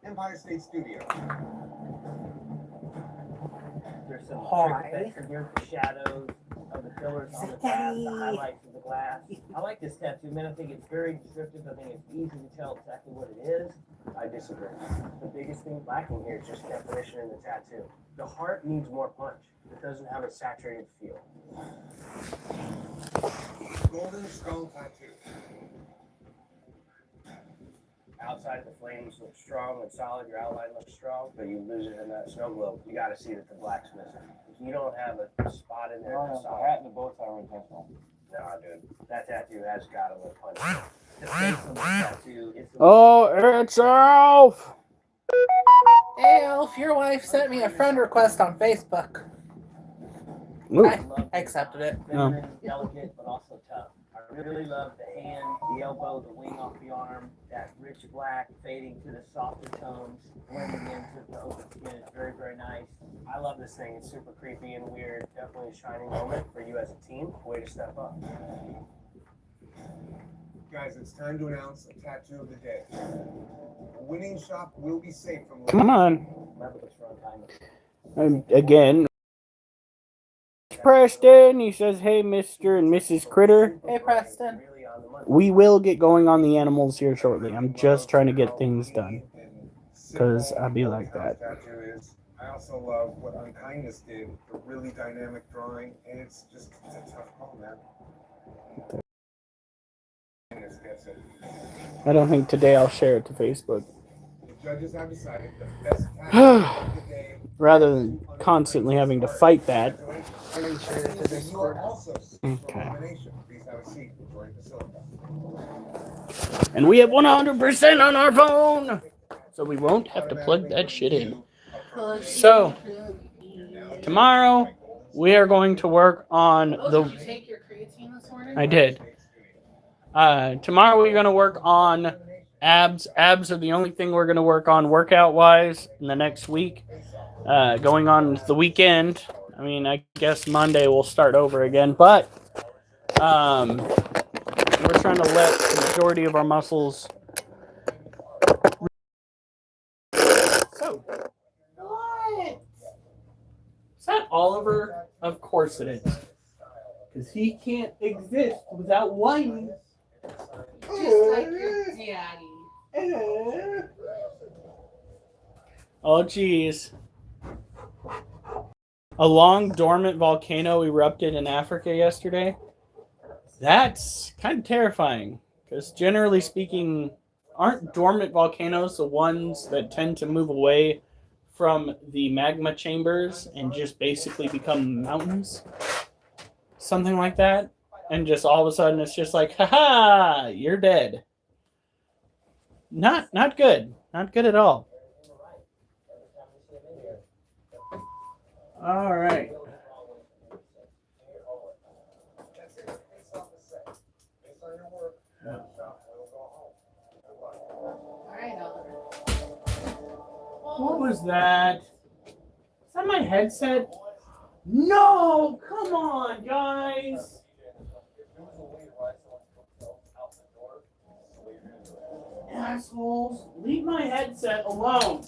Empire State Studio. There's some trick effects in here, the shadows of the pillars on the tab, the highlights of the glass. I like this tattoo, man. I think it's very descriptive. I think it's easy to tell exactly what it is. I disagree. The biggest thing lacking here is just definition in the tattoo. The heart needs more punch. It doesn't have a saturated feel. Golden Skull Tattoo. Outside the flames look strong and solid, your outline looks strong, but you lose it in that snow globe. You got to see that the black's missing. If you don't have a spot in there, The hat and the bow tie were intentional. Nah, dude, that tattoo has got a little punch. The face on the tattoo is it's Alf! Hey, Elf, your wife sent me a friend request on Facebook. I accepted it. feminine, delicate, but also tough. I really love the hand, the elbow, the wing off the arm, that rich black fading to the softer tones, blending into the open skin. It's very, very nice. I love this thing. It's super creepy and weird. Definitely a shining moment for you as a team. Way to step up. Guys, it's time to announce a tattoo of the day. The winning shop will be safe from... Come on. Remember this wrong time. Again. Preston, he says, hey, Mr. and Mrs. Critter. Hey, Preston. We will get going on the animals here shortly. I'm just trying to get things done. Because I'll be like that. I also love what Unkindness did, the really dynamic drawing, and it's a tough call, man. I don't think today I'll share it to Facebook. The judges have decided the best tattoo of the day. Rather than constantly having to fight that. Okay. And we have 100% on our phone! So we won't have to plug that shit in. So, tomorrow, we are going to work on the... Did you take your creatine this morning? I did. Tomorrow we're going to work on abs. Abs are the only thing we're going to work on workout-wise in the next week. Going on the weekend. I mean, I guess Monday we'll start over again. But we're trying to let the majority of our muscles... So, what? Is that Oliver? Of course it is. Because he can't exist without whining. Just like your daddy. Oh, geez. A long dormant volcano erupted in Africa yesterday. That's kind of terrifying. Because generally speaking, aren't dormant volcanoes the ones that tend to move away from the magma chambers and just basically become mountains? Something like that. And just all of a sudden it's just like, haha, you're dead. Not good. Not good at all. All right. What was that? Is that my headset? No! Come on, guys! Assholes, leave my headset alone.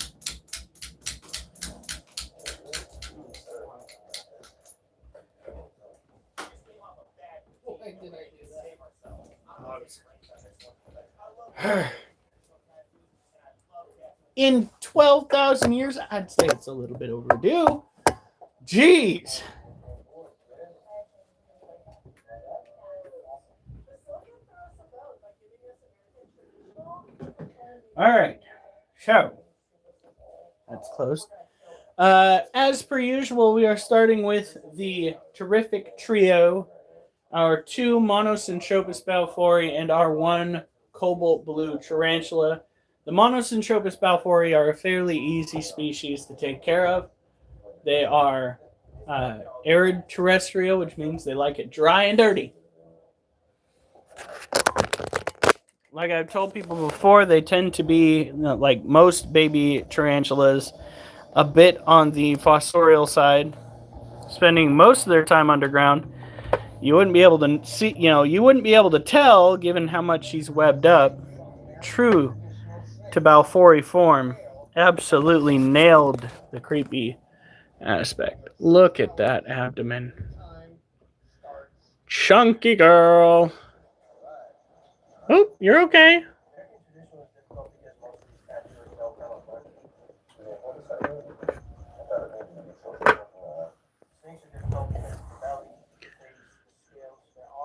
In 12,000 years, I'd say it's a little bit overdue. Jeez. All right. So, that's closed. As per usual, we are starting with the terrific trio. Our 2 Monocentropas balfouri and our 1 cobalt blue tarantula. The Monocentropas balfouri are a fairly easy species to take care of. They are arid terrestrial, which means they like it dry and dirty. Like I've told people before, they tend to be, like most baby tarantulas, a bit on the fossorial side, spending most of their time underground. You wouldn't be able to see, you wouldn't be able to tell, given how much she's webbed up, true to Balfouri form. Absolutely nailed the creepy aspect. Look at that abdomen. Chunky girl. Oh, you're okay.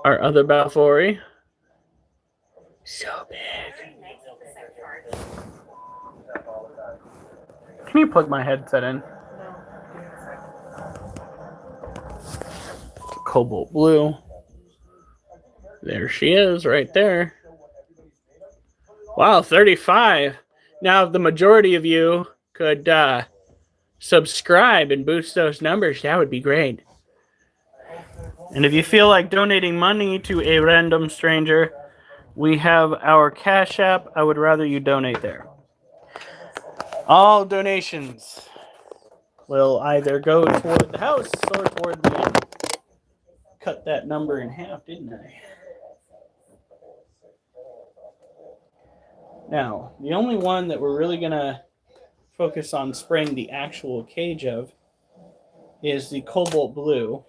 Our other Balfouri. So big. Can you plug my headset in? Cobalt blue. There she is, right there. Wow, 35. Now, if the majority of you could subscribe and boost those numbers, that would be great. And if you feel like donating money to a random stranger, we have our Cash App. I would rather you donate there. All donations will either go toward the house or toward the end. Cut that number in half, didn't I? Now, the only one that we're really going to focus on spraying the actual cage of is the cobalt blue.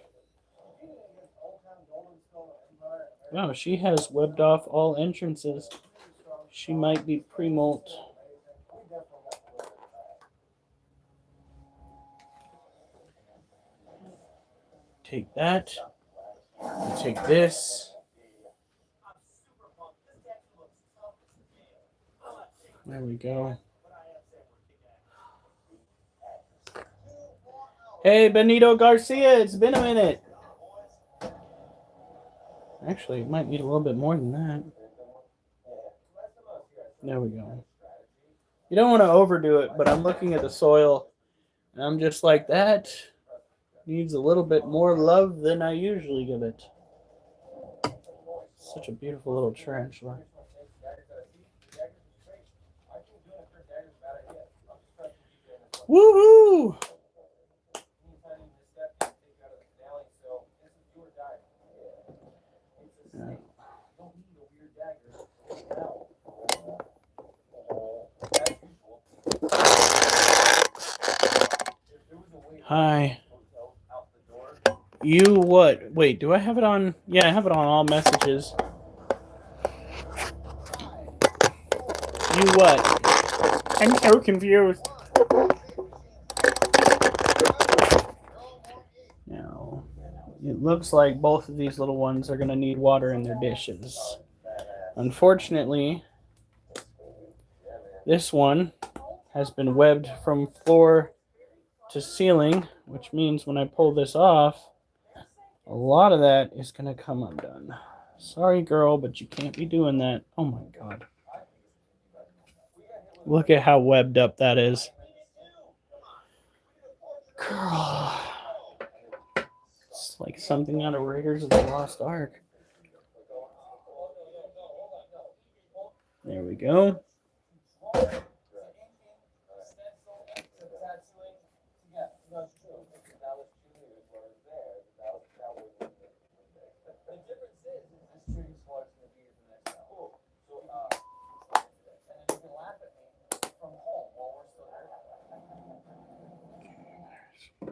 Wow, she has webbed off all entrances. She might be pre-molt. Take that. Take this. There we go. Hey, Benito Garcia, it's been a minute. Actually, it might need a little bit more than that. There we go. You don't want to overdo it, but I'm looking at the soil, and I'm just like, that needs a little bit more love than I usually give it. Such a beautiful little tarantula. Woohoo! Hi. You what? Wait, do I have it on? Yeah, I have it on all messages. You what? I'm so confused. Now, it looks like both of these little ones are going to need water in their dishes. Unfortunately, this one has been webbed from floor to ceiling, which means when I pull this off, a lot of that is going to come undone. Sorry, girl, but you can't be doing that. Oh my God. Look at how webbed up that is. Girl. It's like something out of Raiders of the Lost Ark. There we go.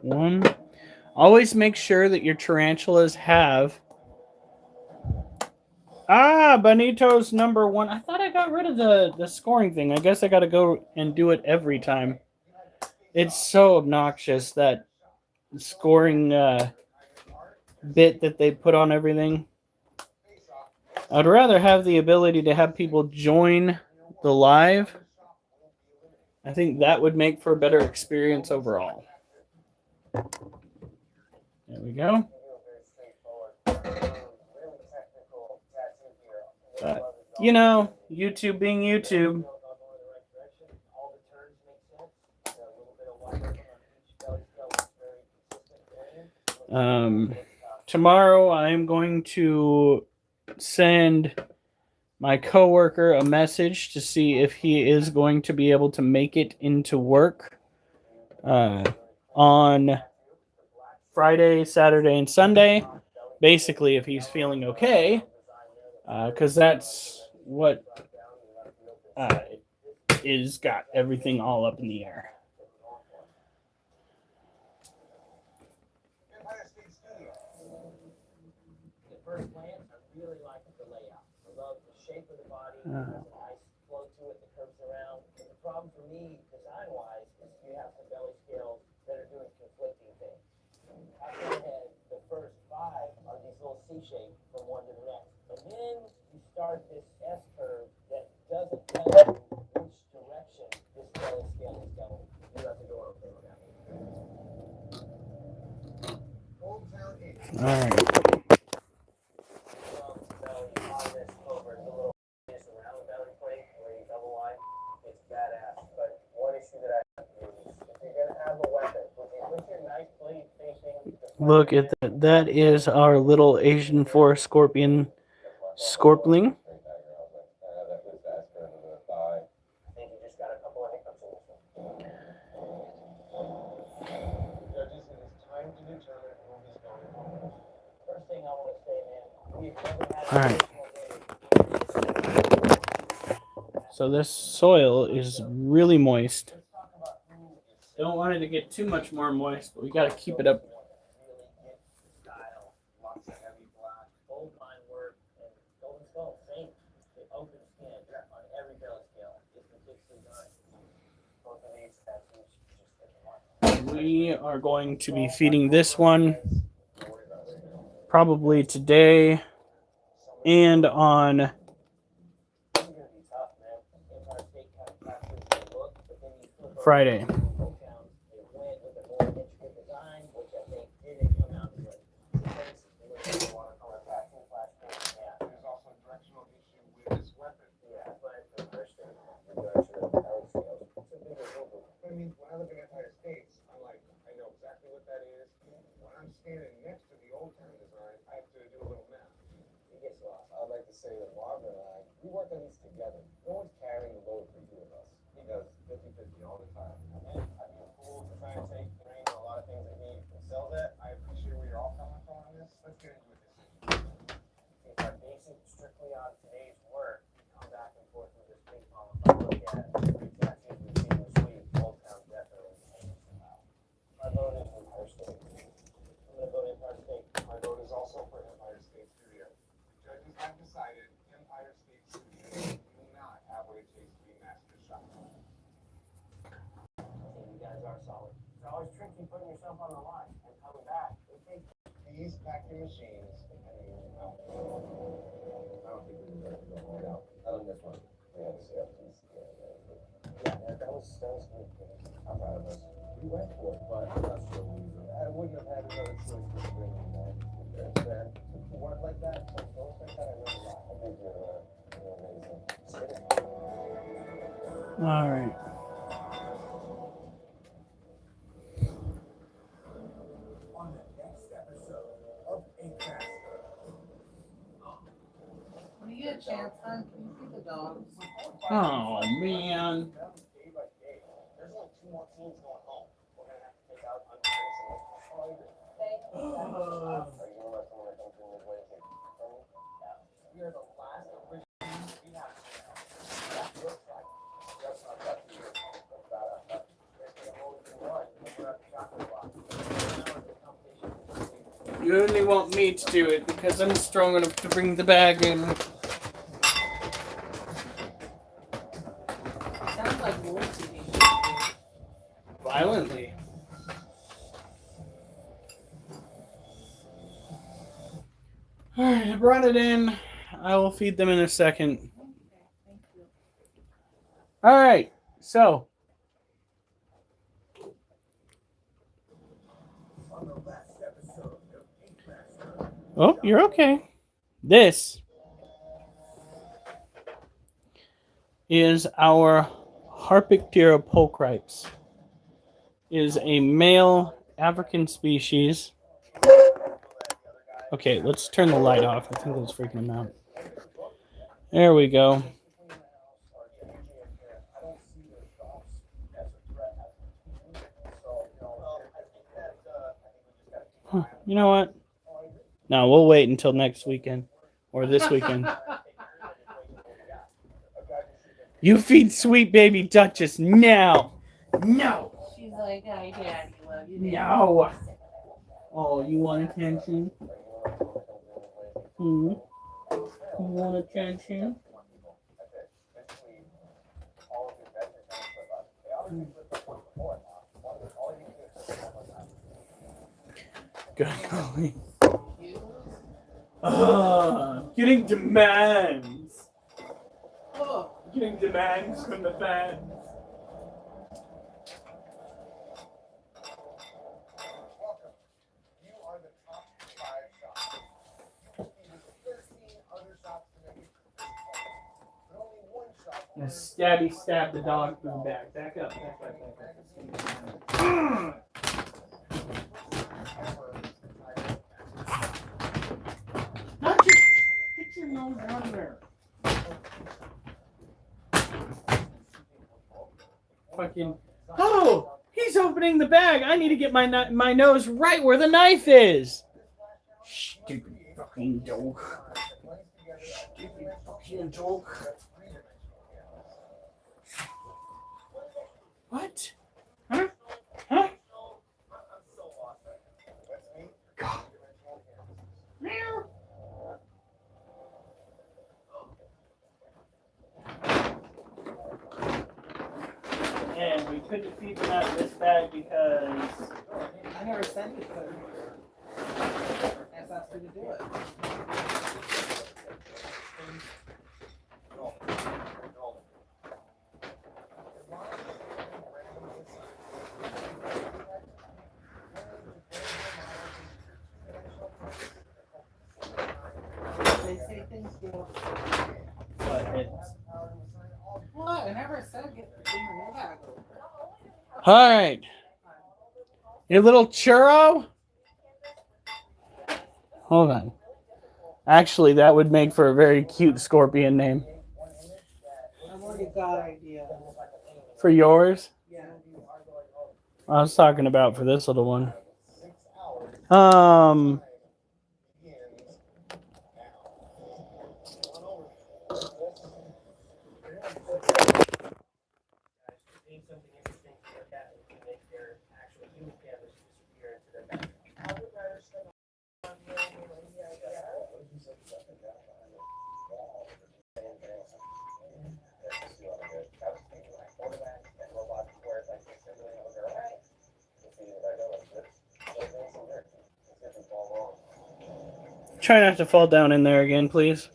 One. Always make sure that your tarantulas have... Benito's number one. I thought I got rid of the scoring thing. I guess I got to go and do it every time. It's so obnoxious, that scoring bit that they put on everything. I'd rather have the ability to have people join the live. I think that would make for a better experience overall. There we go. But, you know, YouTube being YouTube. Tomorrow I'm going to send my coworker a message to see if he is going to be able to make it into work on Friday, Saturday, and Sunday. Basically, if he's feeling okay, because that's what is got everything all up in the air. Empire State Studio. The first glance, I really like the layout. I love the shape of the body. It has a nice flow to it that curves around. And the problem for me, design-wise, is you have some belly scales that are doing conflicting things. After I had the first 5 are these little C shapes from one to the next. And then you start this S curve that doesn't tell you which direction this belly scale is going. You have to go up and down. Old Town 8. All right. Belly on this over the little is around the belly plate where you double line. It's badass. But one issue that I have is if you're gonna have a weapon, would you put your knife blade facing the front Look at that. That is our little Asian forest scorpion scorpling. I think you just got a couple of hiccups in this one. Judges, it is time to determine who is going home. First thing I want to say, man, we've never had All right. So this soil is really moist. Let's talk about who Don't want it to get too much more moist, but we got to keep it up. really gets the style. Lots of heavy black, gold line work, and golden skull, same. The open skin on every belly scale is ridiculously done. Both of these tattoos just hit the mark. We are going to be feeding this one probably today and on These are gonna be tough, man. Empire State kind of captures the look, but then you flip over Friday. to Old Town, they went with a more intricate design, which I think didn't come out good. They look like a watercolor pattern, flash paint, yeah. There's also a directional issue with this weapon. Yeah, but the first thing, the direction of the belly scales, it's a bigger boo-boo. But I mean, when I look at Empire States, I'm like, I know exactly what that is. When I'm standing next to the Old Town design, I have to do a little math. It gets lost. I'd like to say that Marvin and I, we work on these together. No one's carrying the load for either of us. He does 50-50 all the time. And I'd be a fool to try and take the reins on a lot of things that he excels at. I appreciate where you're all coming from on this. Let's get into it this evening. If I base it strictly on today's work, we come back and forth with this ping pong. If I look at the tattoos we've seen this week, Old Town definitely changes them out. My vote is Empire State. I'm gonna vote Empire State. My vote is also for Empire State Studio. The judges have decided Empire State Studio do not have what it takes to be master shot. I think you guys are solid. It's always tricky putting yourself on the line and coming back. It takes Please pack your machines and use them. I don't think we deserve to go home now. Not on this one. We had to say up to that was good. I'm proud of us. We went for it, but I'm not sure we I wouldn't have had another choice but to bring him home. Man, to work like that, to work like that, I learned a lot. I think you're amazing. All right. On the next episode of Inkmaster. When you get a chance, son, can you feed the dogs? Oh man. Day by day. There's only 2 more teams going home. We're gonna have to take out unfair. Are you gonna let someone that comes in midway take from you? We are the last original team we have now. That looks like just our lucky year. You only want me to do it because I'm strong enough to bring the bag in. Sounds like Lucy. Violently. Alright, I brought it in. I will feed them in a second. Okay, thank you. Alright, so. On the last episode of Inkmaster. Oh, you're okay. This is our Harpictera pulchripes. Is a male African species. Okay, let's turn the light off. I think that's freaking him out. There we go. Huh, you know what? No, we'll wait until next weekend or this weekend. You feed sweet baby Duchess now. No. She's like, "Hi, Daddy, love you." No. Oh, you want attention? You want attention? Good golly. Getting demands. Getting demands from the fans. You are the top 5 shops. You defeated 13 other shops to make it to this point. But only one shop. And Stabby stabbed the dog food back. Back up. Not just get your nose out of there. Fucking. Oh, he's opening the bag. I need to get my nose right where the knife is. Stupid fucking dog. Stupid fucking dog. What? Huh? Huh? God. Meow. And we couldn't feed them out of this bag because I never said you could. I just asked you to do it. They say things go. What? I never said get your bag over. all right. Your little churro? Hold on. Actually, that would make for a very cute scorpion name. I've already got ideas. For yours? Yeah. I was talking about for this little one. Try not to fall down in there again, please.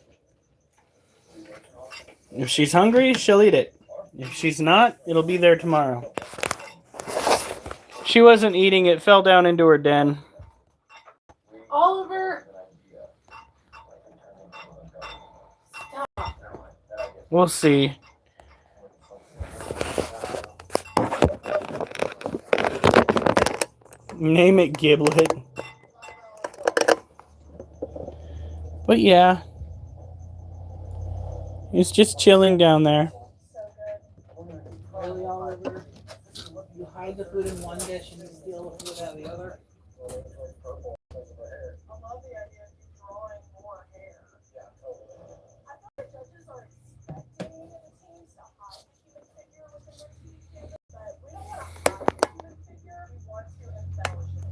If she's hungry, she'll eat it. If she's not, it'll be there tomorrow. She wasn't eating it, fell down into her den. Oliver! We'll see. Name it Giblet. But yeah. He's just chilling down there. Really, Oliver? You hide the food in one dish and you steal the food out of the other?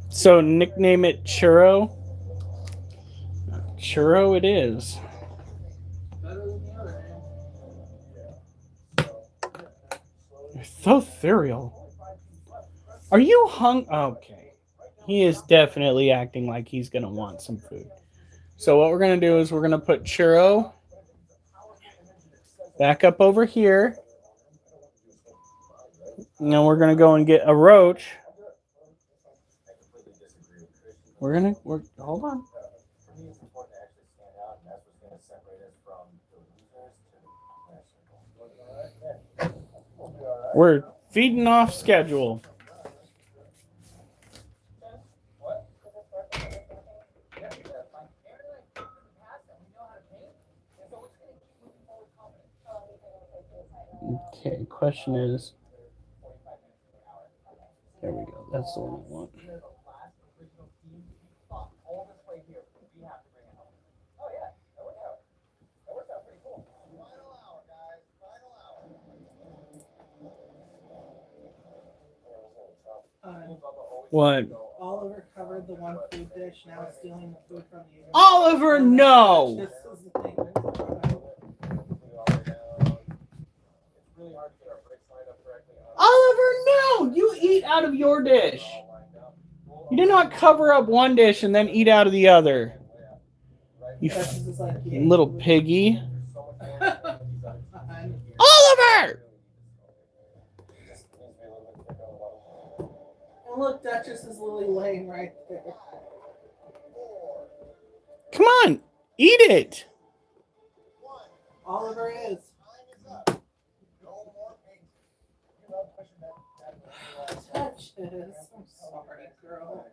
So nickname it Churro. Churro it is. Better than the other name. You're so ethereal. Are you Okay. He is definitely acting like he's going to want some food. So what we're going to do is we're going to put Churro back up over here. Now we're going to go and get a roach. Hold on. We're feeding off schedule. Okay, question is. There we go. That's the one I want. What? Oliver covered the one food dish, now stealing the food from the Oliver, no! This is the thing. Oliver, no! You eat out of your dish. You do not cover up one dish and then eat out of the other. You little piggy. Oliver! And look, Duchess is Lily laying right there. Come on, eat it. Oliver is. Duchess, I'm sorry, girl.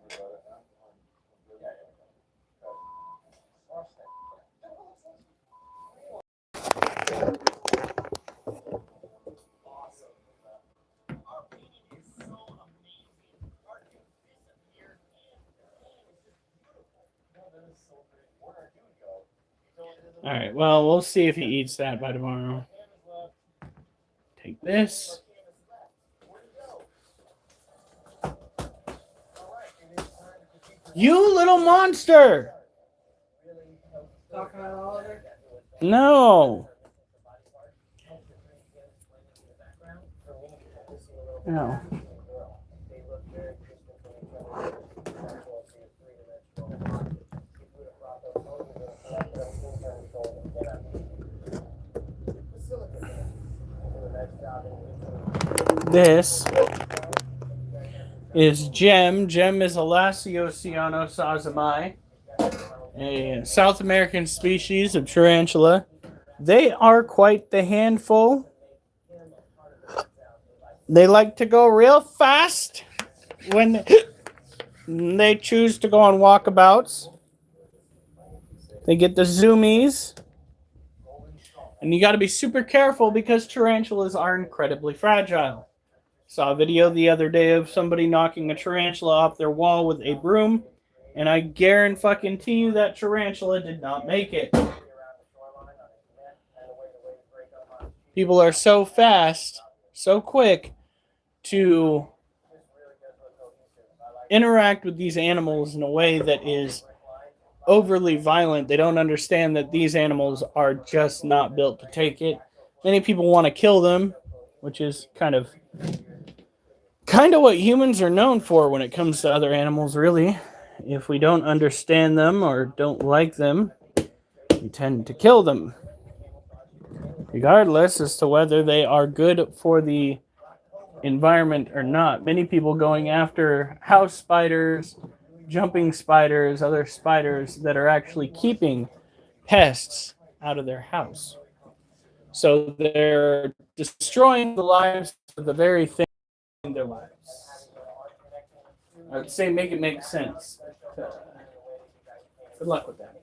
All right, well, we'll see if he eats that by tomorrow. Take this. You little monster! Talking about Oliver? No. No. This is Gem. Gem is a Lasiociano sazamai, a South American species of tarantula. They are quite the handful. They like to go real fast when they choose to go on walkabouts. They get the zoomies. And you got to be super careful because tarantulas are incredibly fragile. Saw a video the other day of somebody knocking a tarantula off their wall with a broom, and I guarantee you that tarantula did not make it. People are so fast, so quick to interact with these animals in a way that is overly violent. They don't understand that these animals are just not built to take it. Many people want to kill them, which is kind of what humans are known for when it comes to other animals, really. If we don't understand them or don't like them, we tend to kill them, regardless as to whether they are good for the environment or not. Many people going after house spiders, jumping spiders, other spiders that are actually keeping pests out of their house. So they're destroying the lives of the very thing in their lives. I would say make it make sense. Good luck with that.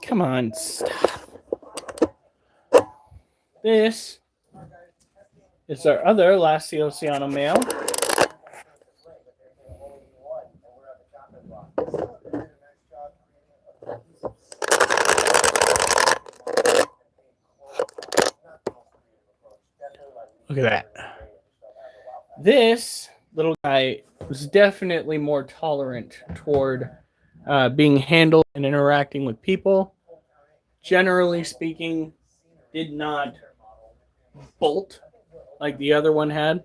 Come on, stop. This is our other Lasiociano male. Look at that. This little guy was definitely more tolerant toward being handled and interacting with people. Generally speaking, did not bolt like the other one had.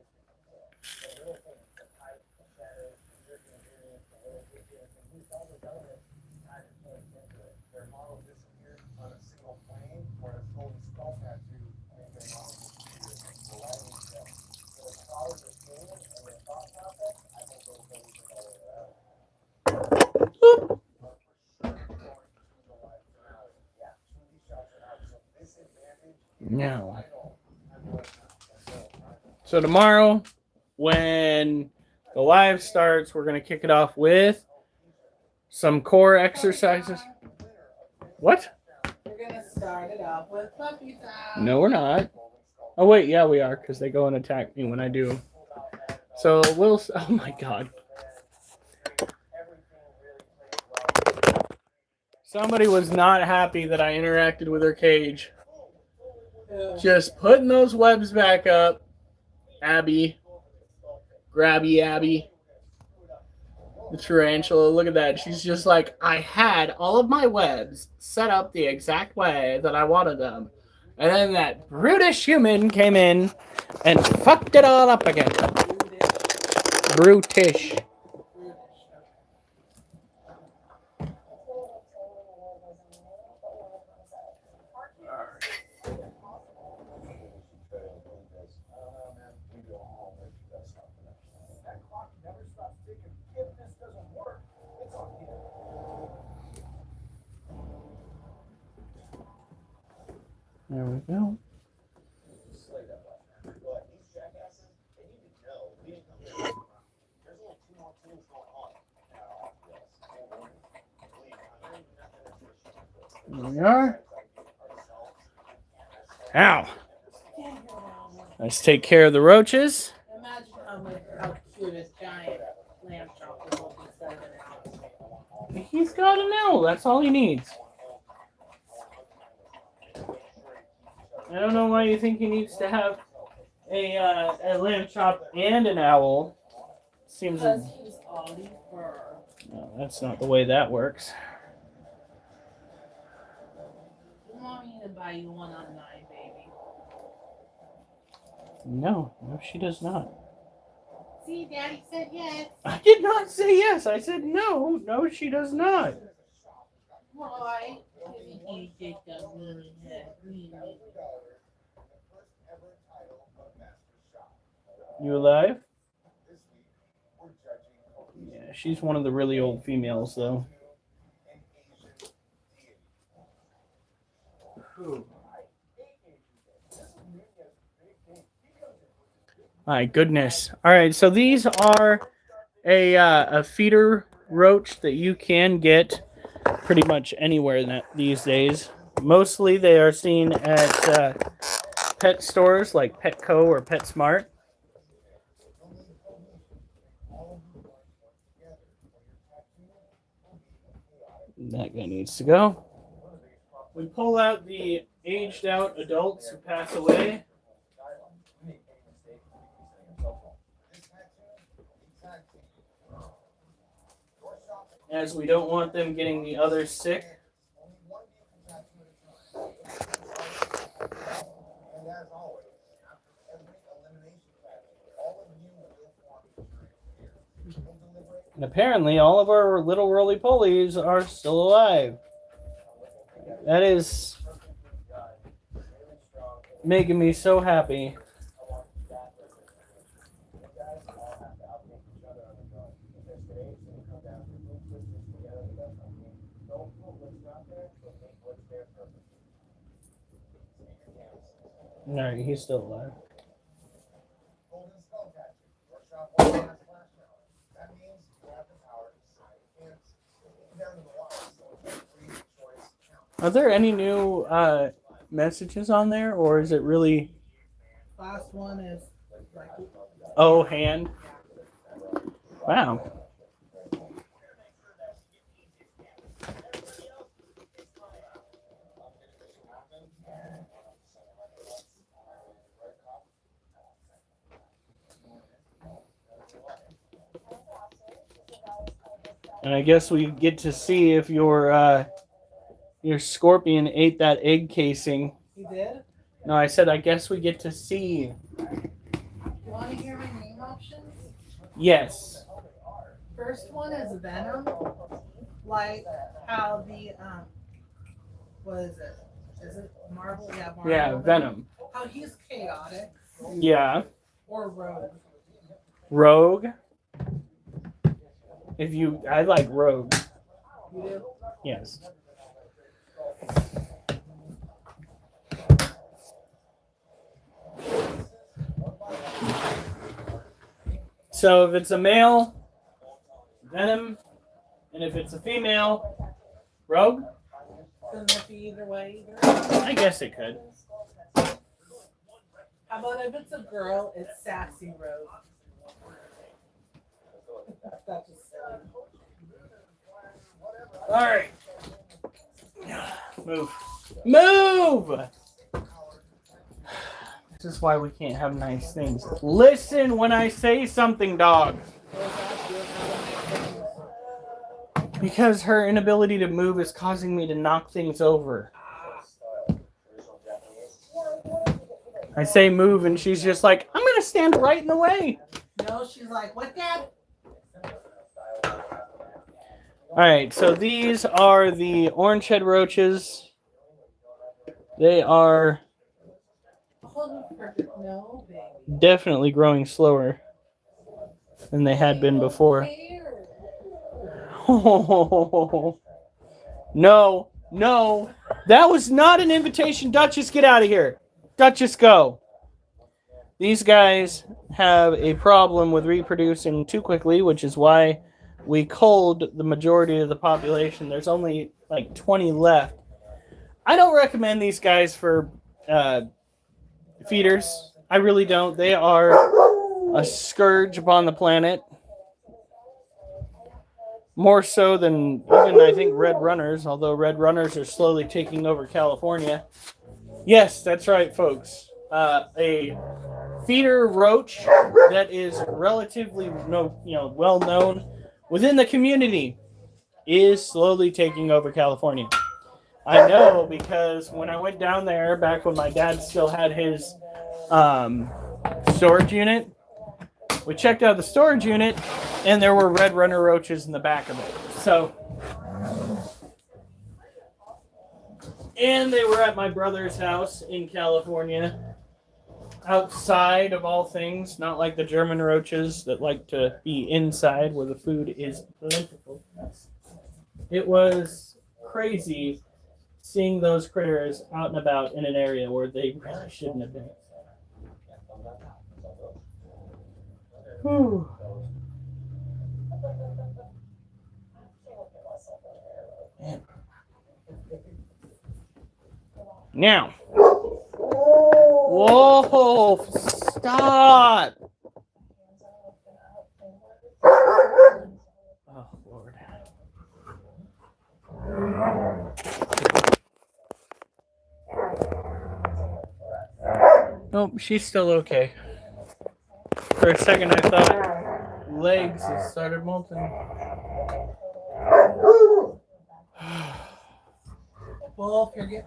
Oop. No. So tomorrow, when the live starts, we're going to kick it off with some core exercises. What? We're going to start it off with puppy time. No, we're not. Oh, wait. Yeah, we are, because they go and attack me when I do. So we'll... Oh, my God. Somebody was not happy that I interacted with her cage. Just putting those webs back up. Abby. Grabby Abby. The tarantula. Look at that. She's just like, I had all of my webs set up the exact way that I wanted them. And then that brutish human came in and fucked it all up again. Brutish. There we go. There we are. Ow. Let's take care of the roaches. Imagine how cute this giant lamb chop will be instead of an owl. He's got an owl. That's all he needs. I don't know why you think he needs to have a lamb chop and an owl. Seems. Because he's Ollie Fur. No, that's not the way that works. You want me to buy you one on 9, baby? No, she does not. See, Daddy said yes. I did not say yes. I said no. No, she does not. Why? He did the really You alive? Yeah, she's one of the really old females, though. My goodness. All right, so these are a feeder roach that you can get pretty much anywhere these days. Mostly they are seen at pet stores like Petco or PetSmart. That guy needs to go. We pull out the aged out adults who pass away. As we don't want them getting the others sick. And apparently all of our little roly-polies are still alive. That is making me so happy. No, he's still alive. Are there any new messages on there, or is it really? Last one is like. Oh, hand. Wow. And I guess we get to see if your scorpion ate that egg casing. You did? No, I said I guess we get to see. You want to hear my name options? Yes. First one is Venom. Like how the what is it? Is it Marvel? Yeah, Marvel. Yeah, Venom. How he's chaotic. Yeah. Or Rogue. Rogue. I like Rogue. You do? Yes. So if it's a male, Venom, and if it's a female, Rogue? Doesn't it be either way either? I guess it could. How about if it's a girl, it's Sassy Rogue? That's just silly. All right. Move. Move! This is why we can't have nice things. Listen when I say something, dog. Because her inability to move is causing me to knock things over. I say move and she's just like, I'm going to stand right in the way. No, she's like, what, Dad? Alright, so these are the orange head roaches. They are No, baby. definitely growing slower than they had been before. No, no. That was not an invitation. Duchess, get out of here. Duchess, go. These guys have a problem with reproducing too quickly, which is why we culled the majority of the population. There's only like 20 left. I don't recommend these guys for feeders. I really don't. They are a scourge upon the planet. More so than even, I think, red runners, although red runners are slowly taking over California. Yes, that's right, folks. A feeder roach that is relatively well known within the community is slowly taking over California. I know because when I went down there back when my dad still had his storage unit, we checked out the storage unit and there were red runner roaches in the back of it. So, and they were at my brother's house in California, outside of all things, not like the German roaches that like to be inside where the food is plentiful. It was crazy seeing those critters out and about in an area where they really shouldn't have been. Whew. Man. Now. Whoa! Stop! Oh, Lord. Nope, she's still okay. For a second, I thought legs had started molting. Wolf, you're getting.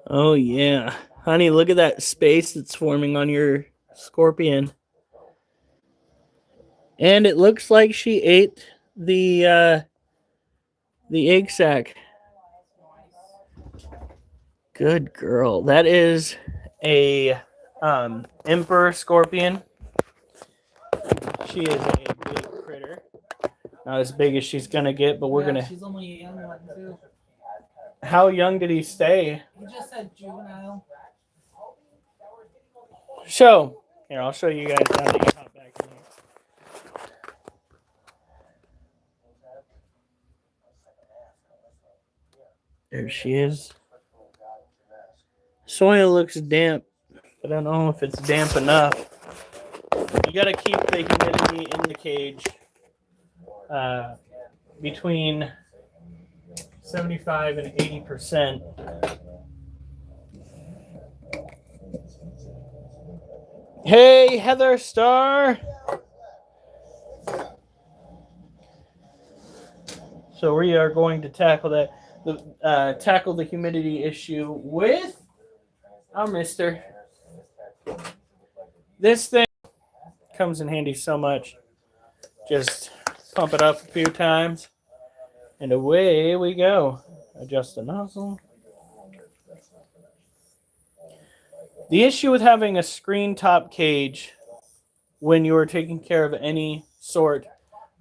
Oh, yeah. Honey, look at that space that's forming on your scorpion. And it looks like she ate the egg sac. Good girl. That is a emperor scorpion. She is a big critter. Not as big as she's gonna get, but we're gonna. She's only a young one too. How young did he stay? He just said juvenile. Show. Here, I'll show you guys how to hop back in here. There she is. Soil looks damp. I don't know if it's damp enough. You gotta keep the humidity in the cage between 75 and 80%. Hey, Heather Star. So we are going to tackle the humidity issue with our mister. This thing comes in handy so much. Just pump it up a few times and away we go. Adjust the nozzle. The issue with having a screen top cage when you are taking care of any sort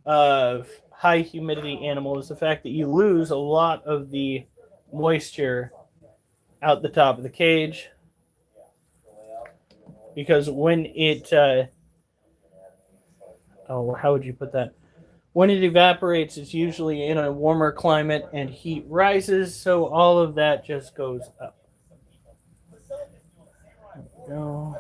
of high humidity animal is the fact that you lose a lot of the moisture out the top of the cage. because when it how would you put that? When it evaporates, it's usually in a warmer climate and heat rises, so all of that just goes up. There we go.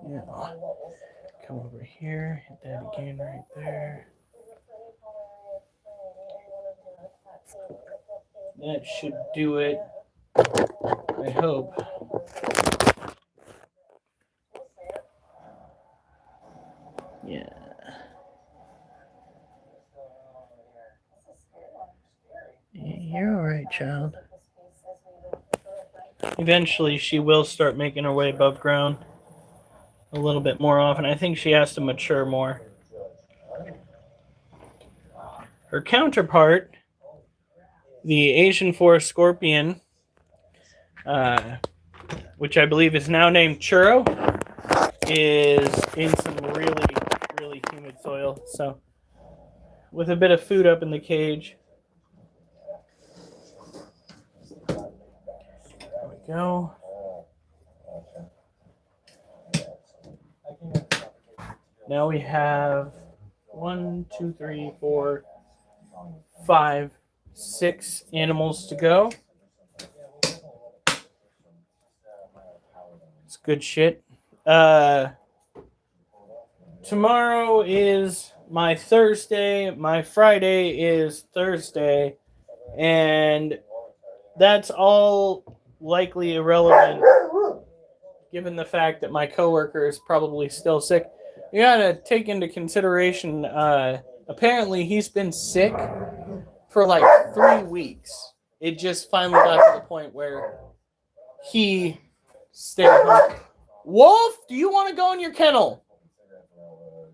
Yeah. Come over here, hit that again right there. That should do it, I hope. Yeah. You're all right, child. Eventually, she will start making her way above ground a little bit more often. I think she has to mature more. Her counterpart, the Asian forest scorpion, which I believe is now named Churro, is in some really, really humid soil. So, with a bit of food up in the cage. There we go. Now we have 1, 2, 3, 4, 5, 6 animals to go. It's good shit. Tomorrow is my Thursday. My Friday is Thursday. And that's all likely irrelevant given the fact that my coworker is probably still sick. You gotta take into consideration, apparently he's been sick for like 3 weeks. It just finally got to the point where he stayed home. Wolf, do you want to go in your kennel?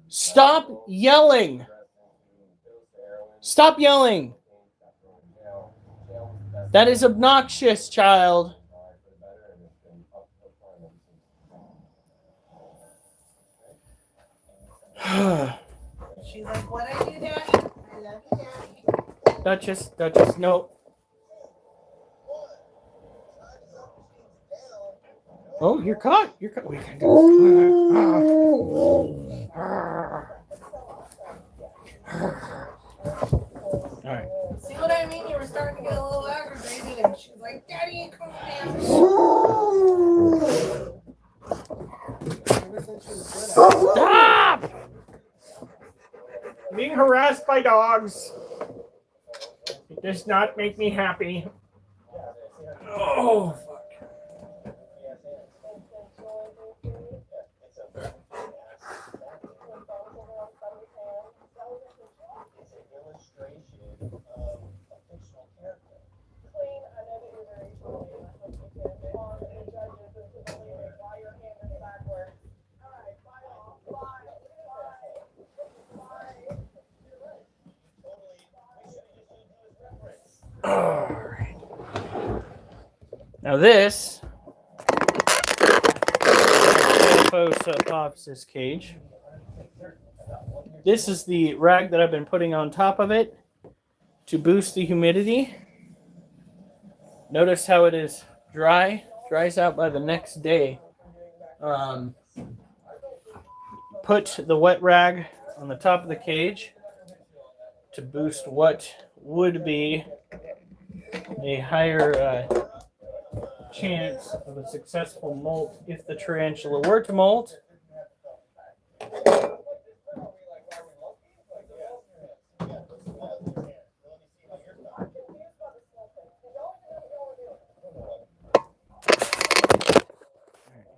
Stop yelling. Stop yelling. That is obnoxious, child. She's like, what I do, Daddy? I love you, Daddy. Duchess, no. Oh, you're caught. We can do All right. See what I mean? You were starting to get a little aggravated, and she's like, Daddy, come down. Stop! Being harassed by dogs. It does not make me happy. Oh, fuck. Alright. Now this pops this cage. This is the rag that I've been putting on top of it to boost the humidity. Notice how it is dries out by the next day. Put the wet rag on the top of the cage to boost what would be a higher chance of a successful molt if the tarantula were to molt.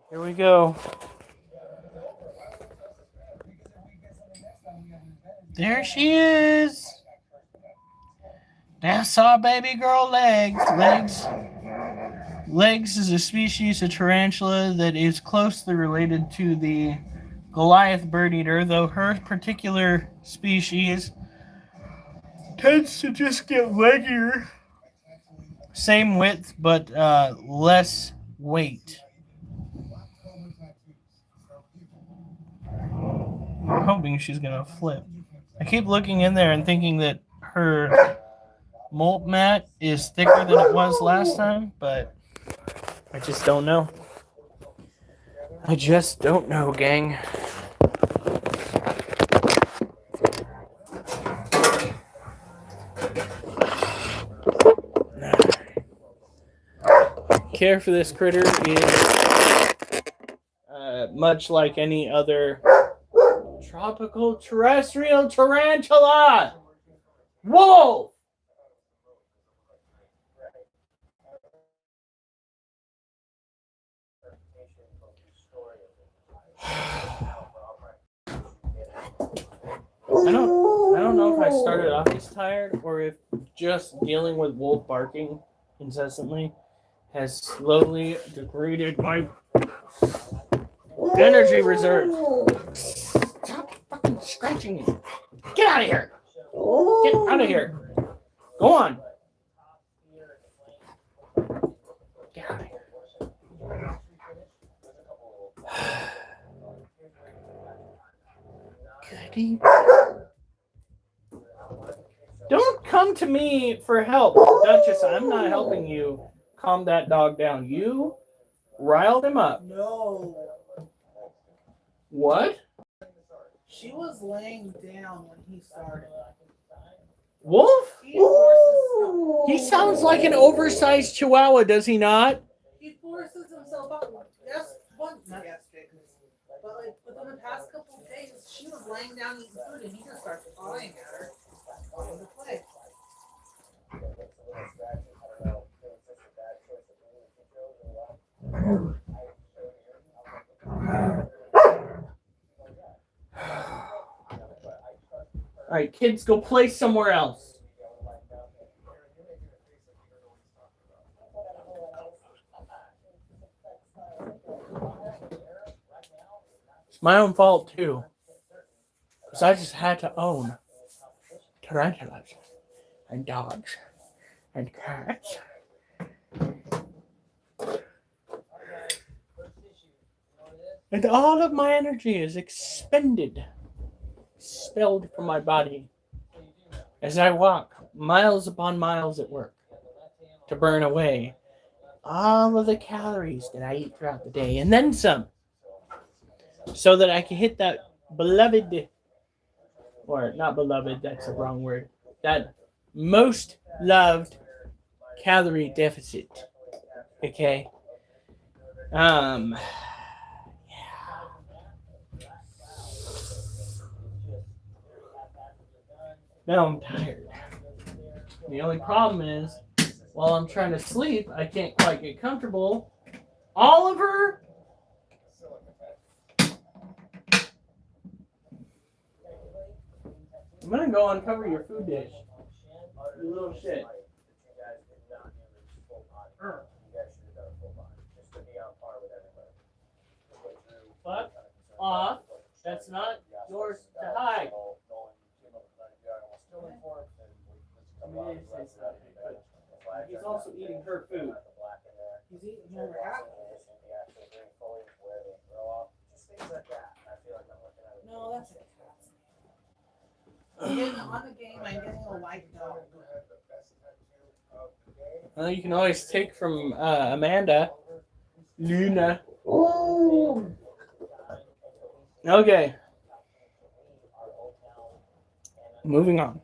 Here we go. There she is. That's our baby girl Legs. Legs is a species of tarantula that is closely related to the Goliath bird eater, though her particular species tends to just get leggier. Same width, but less weight. I'm hoping she's gonna flip. I keep looking in there and thinking that her molt mat is thicker than it was last time, but I just don't know. I just don't know, gang. Care for this critter is much like any other tropical terrestrial tarantula. Wolf! I don't know if I started off as tired or if just dealing with wolf barking incessantly has slowly degraded my energy reserves. Stop fucking scratching me. Get out of here. Get out of here. Go on. Get out of here. Goody. Don't come to me for help, Duchess. I'm not helping you calm that dog down. You riled him up. No. What? She was laying down when he started. Wolf? He forces, He sounds like an oversized chihuahua, does he not? he forces himself up. Not yesterday, but like within the past couple of days, she was laying down eating food and he just starts pawing at her. Wanting to play. All right, kids, go play somewhere else. It's my own fault, too. Because I just had to own tarantulas and dogs and cats. And all of my energy is expelled from my body as I walk miles upon miles at work to burn away all of the calories that I eat throughout the day and then some, so that I can hit that beloved, or not beloved, that's the wrong word, that most loved calorie deficit. Okay? Now I'm tired. The only problem is, while I'm trying to sleep, I can't quite get comfortable. Oliver? I'm gonna go uncover your food dish. You little shit. Fuck off. That's not yours to hide. He's also eating her food. He's eating her apple. No, that's it. I'm getting on the game. I'm getting a white dog. Well, you can always take from Amanda. Luna. Okay. Moving on.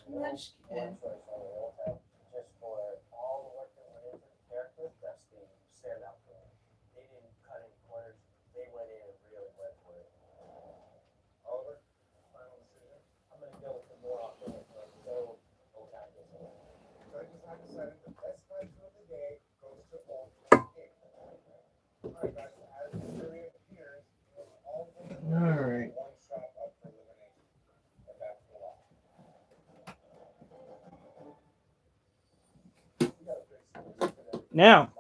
Munchkin. Alright. Now,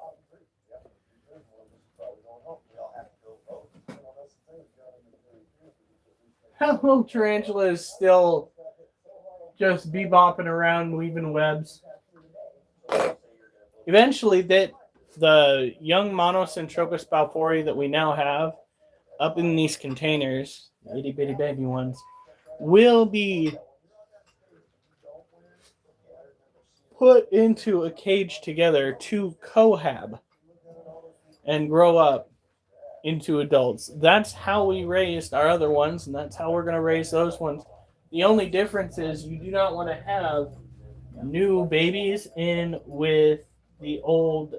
hello, tarantula is still just bebopping around, weaving webs. eventually the young Monocentrocus balfouri that we now have up in these containers, itty bitty baby ones, will be put into a cage together to cohab and grow up into adults. That's how we raised our other ones, and that's how we're going to raise those ones. The only difference is you do not want to have new babies in with the old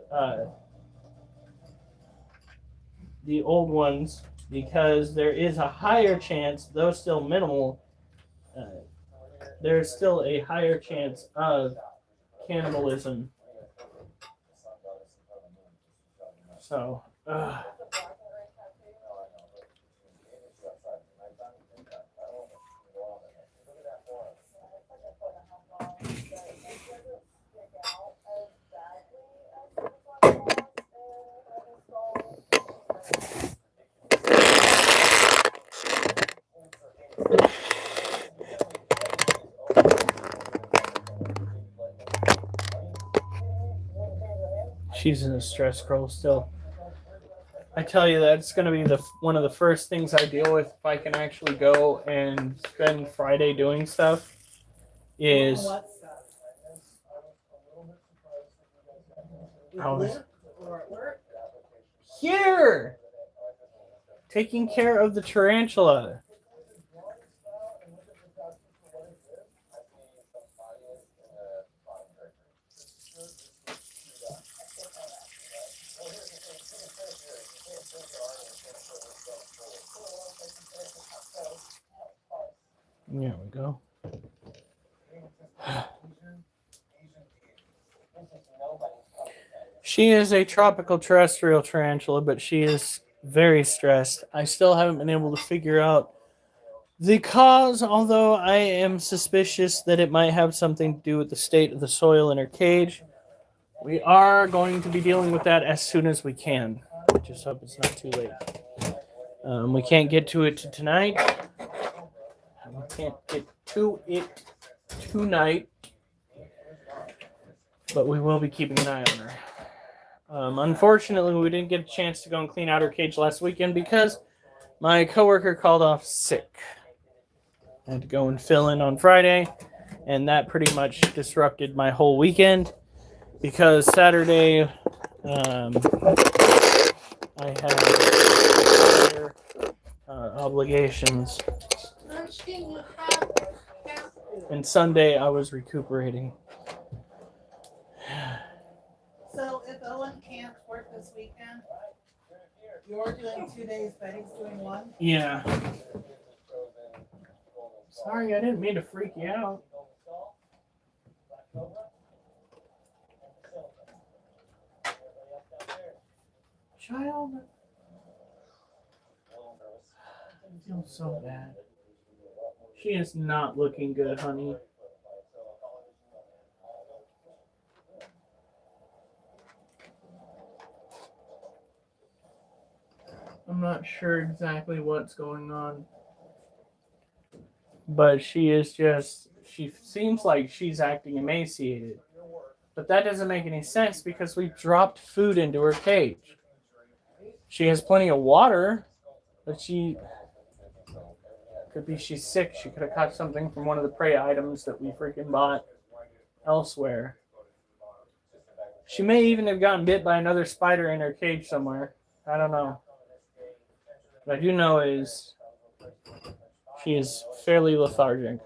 ones, because there is a higher chance, though still minimal, there's still a higher chance of cannibalism. So, she's in a stress curl still. I tell you, that's going to be one of the first things I deal with if I can actually go and spend Friday doing stuff. Is What stuff? I was Or at work? here taking care of the tarantula. There we go. She is a tropical terrestrial tarantula, but she is very stressed. I still haven't been able to figure out the cause, although I am suspicious that it might have something to do with the state of the soil in her cage. We are going to be dealing with that as soon as we can. I just hope it's not too late. We can't get to it tonight. We can't get to it tonight. But we will be keeping an eye on her. Unfortunately, we didn't get a chance to go and clean out her cage last weekend because my coworker called off sick. I had to go and fill in on Friday, and that pretty much disrupted my whole weekend because Saturday I had other obligations, and Sunday I was recuperating. So if Owen can't work this weekend, you're doing 2 days, Betty's doing 1? Yeah. Sorry, I didn't mean to freak you out. Child. I feel so bad. She is not looking good, honey. I'm not sure exactly what's going on. But she seems like she's acting emaciated. But that doesn't make any sense because we dropped food into her cage. She has plenty of water, but she's sick. She could have caught something from one of the prey items that we freaking bought elsewhere. She may even have gotten bit by another spider in her cage somewhere. I don't know. What I do know is she is fairly lethargic.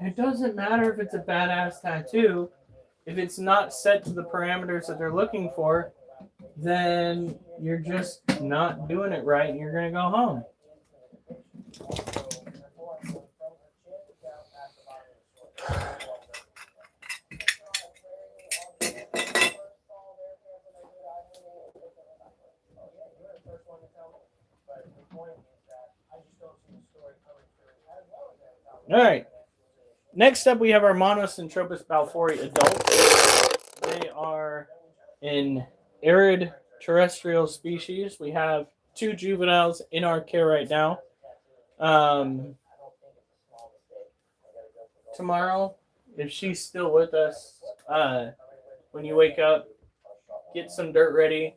It doesn't matter if it's a badass tattoo. If it's not set to the parameters that they're looking for, then you're just not doing it right and you're going to go home. All right. Next up, we have our Monocentropus balfouri adults. They are an arid terrestrial species. We have 2 juveniles in our care right now. Tomorrow, if she's still with us, when you wake up, get some dirt ready,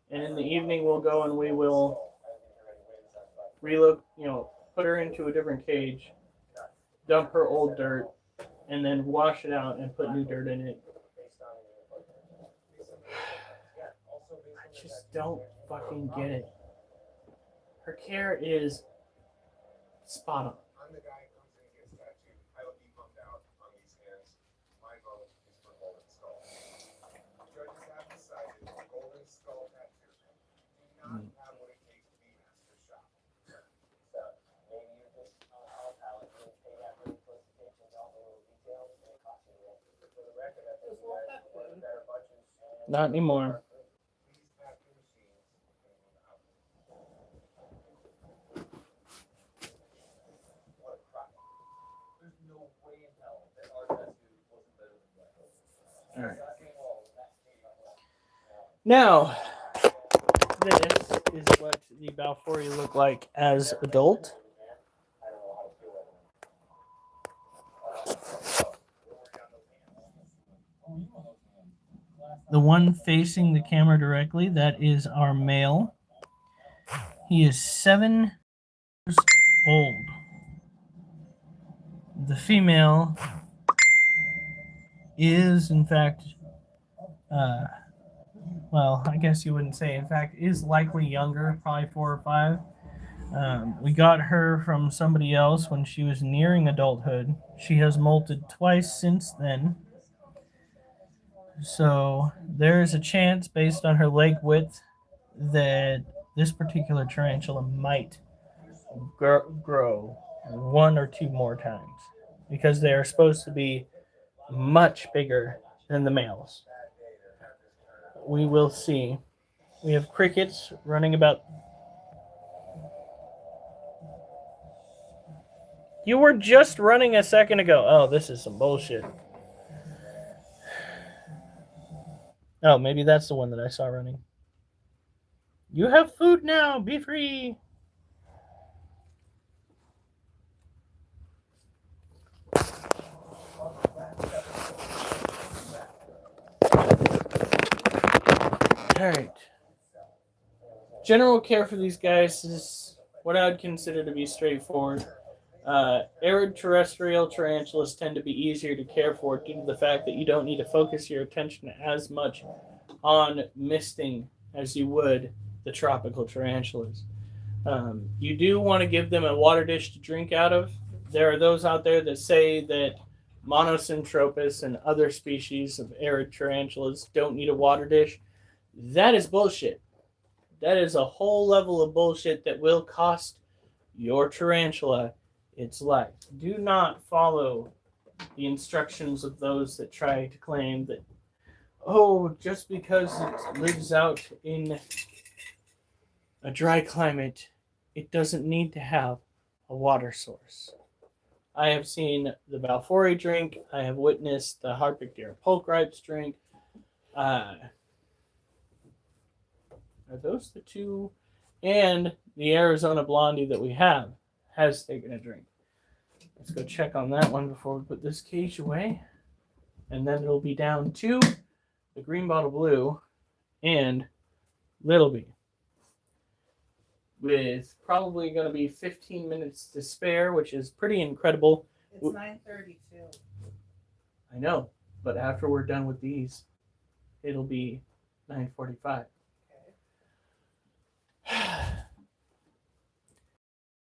and in the evening we'll go and we will put her into a different cage, dump her old dirt, and then wash it out and put new dirt in it. I just don't fucking get it. Her care is spot on. I'm the guy who comes in and gets tattooed. I will be bummed out on these hands. My vote is for Golden Skull. Judges have decided Golden Skull tattoo do not have what it takes to be master shop. So maybe you just I'll pay that really close attention to all the little details and it costs you the extra. For the record, I think you guys are one of the better bunches. Not anymore. These tattoo machines can move out. What a crap. There's no way in hell that our tattoo wasn't better than that. All right. Second wall, that's Now, this is what the balfouri look like as adult. The one facing the camera directly, that is our male. He is 7 years old. The female is, in fact, well, I guess you wouldn't say, in fact, is likely younger, probably 4 or 5. We got her from somebody else when she was nearing adulthood. She has molted twice since then. So there's a chance, based on her leg width, that this particular tarantula might grow 1 or 2 more times, because they are supposed to be much bigger than the males. We will see. We have crickets running about. You were just running a second ago. Oh, this is some bullshit. Oh, maybe that's the one that I saw running. You have food now. Be free. All right. General care for these guys is what I would consider to be straightforward. Arid terrestrial tarantulas tend to be easier to care for due to the fact that you don't need to focus your attention as much on misting as you would the tropical tarantulas. You do want to give them a water dish to drink out of. There are those out there that say that Monocentropus and other species of arid tarantulas don't need a water dish. That is bullshit. That is a whole level of bullshit that will cost your tarantula its life. Do not follow the instructions of those that try to claim that, oh, just because it lives out in a dry climate, it doesn't need to have a water source. I have seen the balfouri drink. I have witnessed the Harpictera pulchripes drink. Are those the 2? And the Arizona Blondie that we have has taken a drink. Let's go check on that one before we put this cage away. And then it'll be down to the Green Bottle Blue and Little Bee, with probably going to be 15 minutes to spare, which is pretty incredible. It's 9:32. I know, but after we're done with these, it'll be 9:45.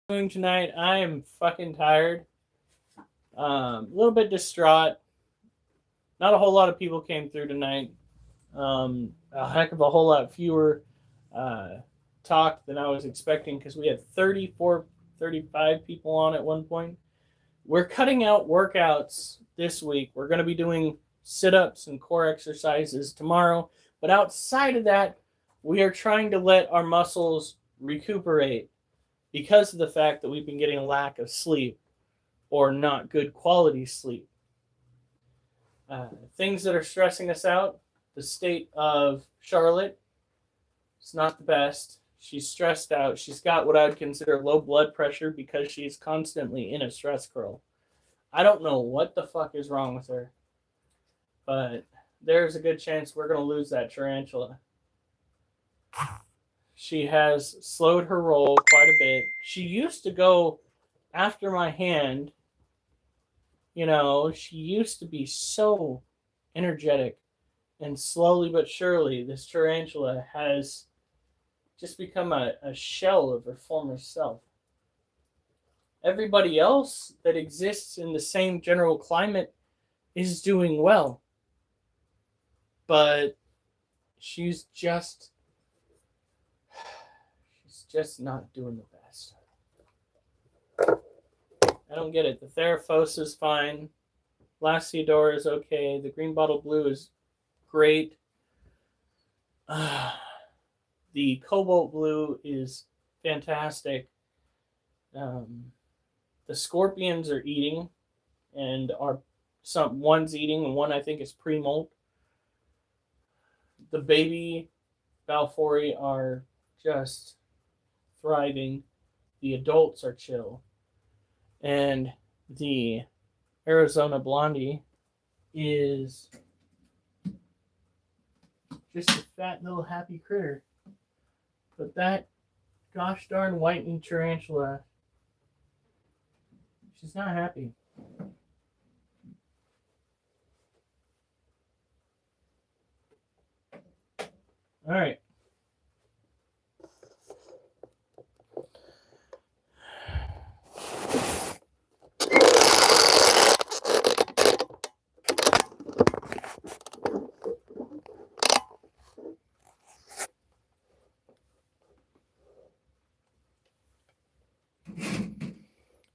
Doing tonight, I am fucking tired. A little bit distraught. Not a whole lot of people came through tonight. A heck of a whole lot fewer talk than I was expecting, because we had 34, 35 people on at one point. We're cutting out workouts this week. We're going to be doing sit-ups and core exercises tomorrow. But outside of that, we are trying to let our muscles recuperate because of the fact that we've been getting a lack of sleep or not good quality sleep. Things that are stressing us out, the state of Charlotte, it's not the best. She's stressed out. She's got what I would consider low blood pressure because she's constantly in a stress curl. I don't know what the fuck is wrong with her, but there's a good chance we're going to lose that tarantula. She has slowed her roll quite a bit. She used to go after my hand. You know, she used to be so energetic. And slowly but surely, this tarantula has just become a shell of her former self. Everybody else that exists in the same general climate is doing well. But she's just not doing the best. I don't get it. The Theraphos is fine. Lasiodora is okay. The green bottle blue is great. The cobalt blue is fantastic. The scorpions are eating, and one's eating, and one I think is pre-molt. The baby Balfouri are just thriving. The adults are chill, and the Arizona Blondie is just a fat little happy critter. But that gosh darn white-knee tarantula, she's not happy. All right.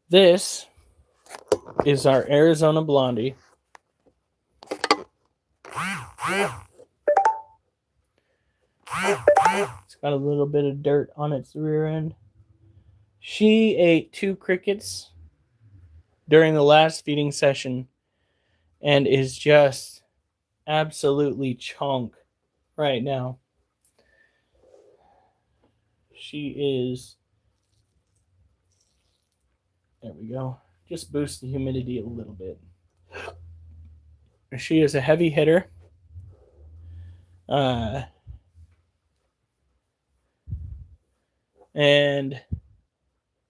This is our Arizona Blondie. It's got a little bit of dirt on its rear end. She ate 2 crickets during the last feeding session and is just absolutely chonk right now. She is... There we go. Just boost the humidity a little bit. She is a heavy hitter. And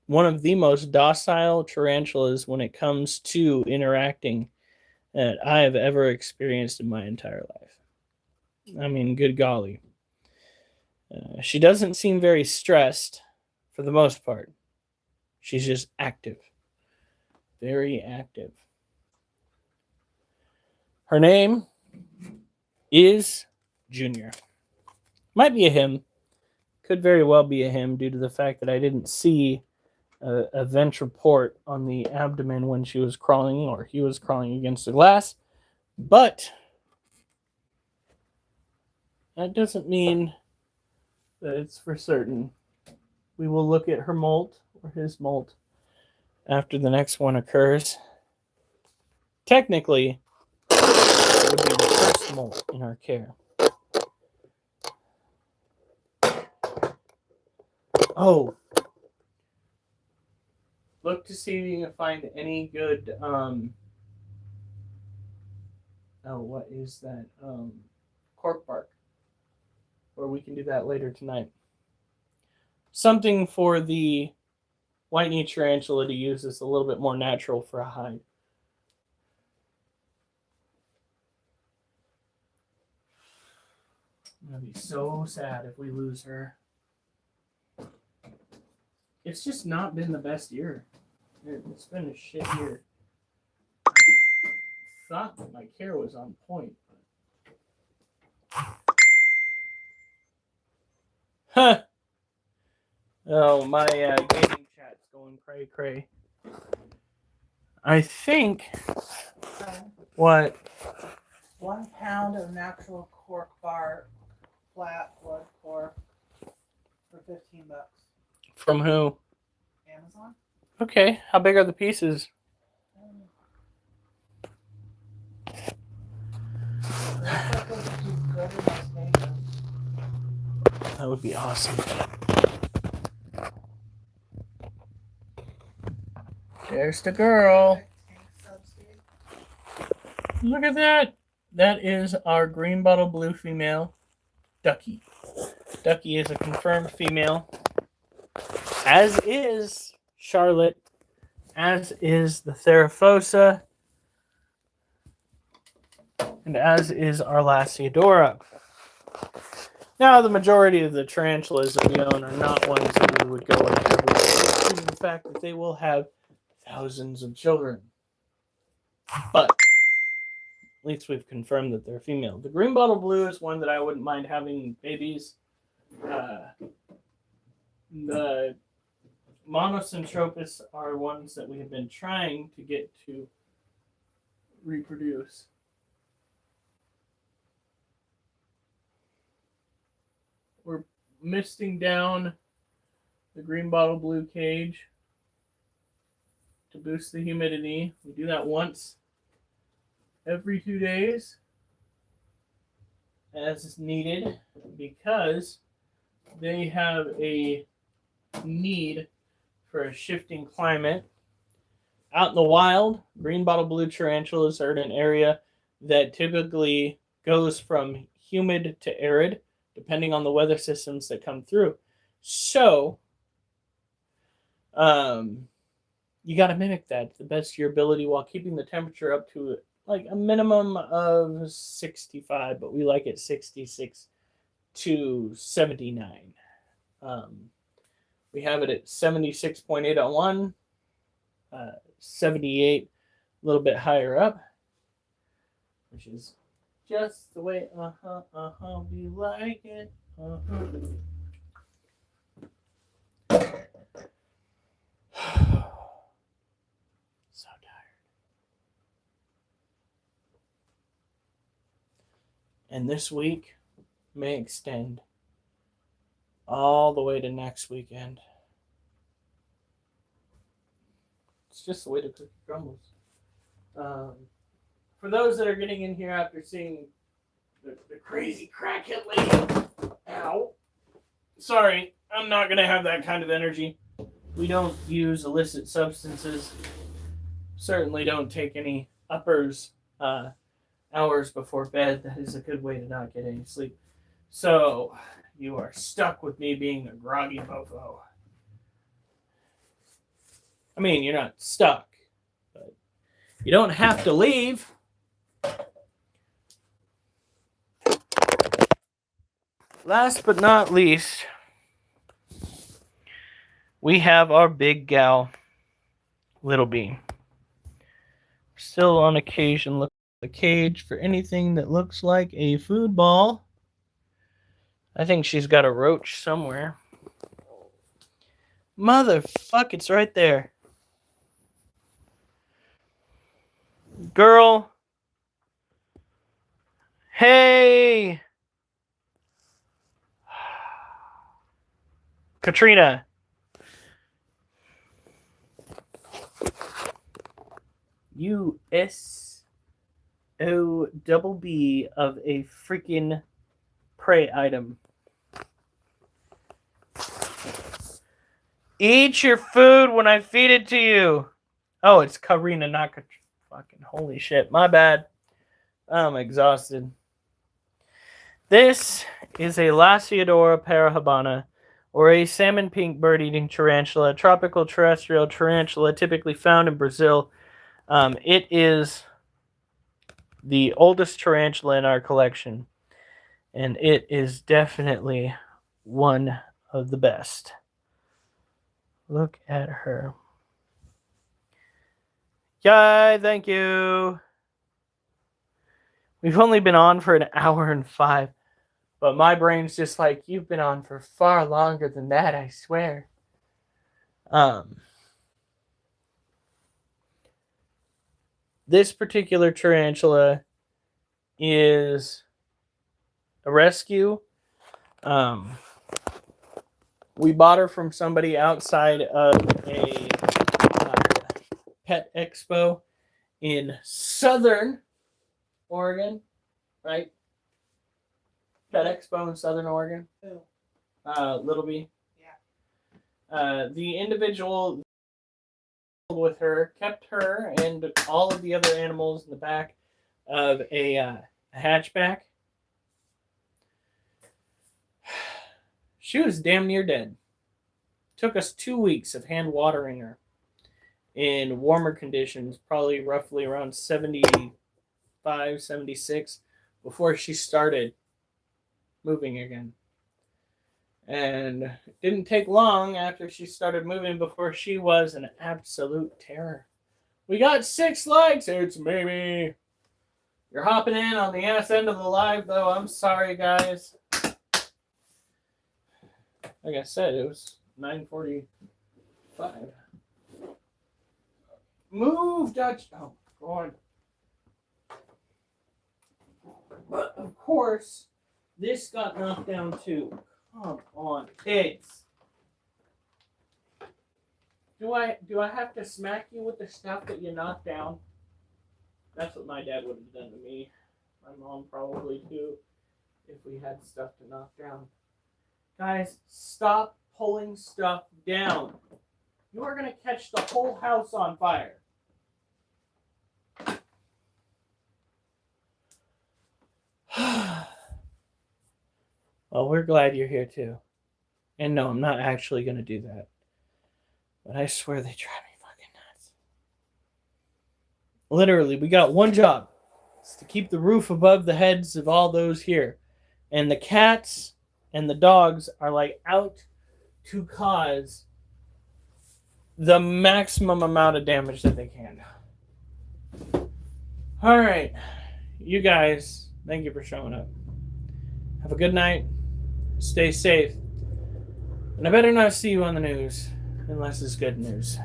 one of the most docile tarantulas when it comes to interacting that I have ever experienced in my entire life. I mean, good golly. She doesn't seem very stressed for the most part. She's just active. Very active. Her name is Junior. Might be a him. Could very well be a him due to the fact that I didn't see a ventral port on the abdomen when she was crawling or he was crawling against the glass. But that doesn't mean that it's for certain. We will look at her molt or his molt after the next one occurs. Technically, it would be the first molt in our care. Oh, look to see if you can find any good, what is that? Cork bark. Or we can do that later tonight. Something for the white-knee tarantula to use is a little bit more natural for a hide. I'm going to be so sad if we lose her. It's just not been the best year. It's been a shit year. I thought that my care was on point. Huh. Oh, my gaming chat's going cray-cray. I think... What? 1 pound of natural cork bark, flat wood cork for $15. From who? Amazon? Okay, how big are the pieces? That would be awesome. There's the girl. Look at that. That is our green bottle blue female, Ducky. Ducky is a confirmed female, as is Charlotte, as is the Therafosa, and as is our Lasiodora. Now, the majority of the tarantulas that we own are not ones that we would go after, due to the fact that they will have thousands of children. But at least we've confirmed that they're female. The green bottle blue is one that I wouldn't mind having babies. The Monocentropus are ones that we have been trying to get to reproduce. We're misting down the green bottle blue cage to boost the humidity. We do that once every 2 days as is needed because they have a need for a shifting climate. Out in the wild, green bottle blue tarantulas are in an area that typically goes from humid to arid, depending on the weather systems that come through. So, you got to mimic that to the best of your ability while keeping the temperature up to like a minimum of 65, but we like it 66 to 79. We have it at 76.8 on one, 78 a little bit higher up, which is just the way we like it. So tired. And this week may extend all the way to next weekend. It's just the way the cookie crumbles. For those that are getting in here after seeing the crazy crackhead lady, ow. Sorry, I'm not going to have that kind of energy. We don't use illicit substances. Certainly don't take any uppers hours before bed. That is a good way to not get any sleep. So, you are stuck with me being a groggy mofo. I mean, you're not stuck, but you don't have to leave. Last but not least, we have our big gal, Little Bee. Still on occasion looking at the cage for anything that looks like a food ball. I think she's got a roach somewhere. Motherfuck, it's right there. Girl. Hey! Katrina. U-S-O-B-B of a freaking prey item. Eat your food when I feed it to you. Oh, it's Karina, not Katrina. Fucking holy shit. My bad. I'm exhausted. This is a Lasiodora parahabana, or a salmon pink bird-eating tarantula, tropical terrestrial tarantula typically found in Brazil. It is the oldest tarantula in our collection, and it is definitely one of the best. Look at her. Yay, thank you. We've only been on for 1 hour and 5, but my brain's just like, you've been on for far longer than that, I swear. This particular tarantula is a rescue. We bought her from somebody outside of a pet expo in Southern Oregon, right? Pet expo in Southern Oregon. Who? Littleby. Yeah. The individual with her kept her and all of the other animals in the back of a hatchback. She was damn near dead. Took us 2 weeks of hand watering her in warmer conditions, probably roughly around 75, 76, before she started moving again. And it didn't take long after she started moving before she was an absolute terror. We got 6 likes. It's Mimi. You're hopping in on the ass end of the live, though. I'm sorry, guys. Like I said, it was 9:45. Move, Dutch. Oh, go on. But of course, this got knocked down too. Come on, pigs. Do I have to smack you with the stuff that you knocked down? That's what my dad would have done to me. My mom probably too, if we had stuff to knock down. Guys, stop pulling stuff down. You are going to catch the whole house on fire. Well, we're glad you're here too. And no, I'm not actually going to do that. But I swear they drive me fucking nuts. Literally, we got one job. It's to keep the roof above the heads of all those here. And the cats and the dogs are like out to cause the maximum amount of damage that they can. All right. You guys, thank you for showing up. Have a good night. Stay safe. And I better not see you on the news unless it's good news.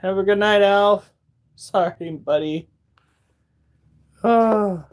Have a good night, Alf. Sorry, buddy. Oh.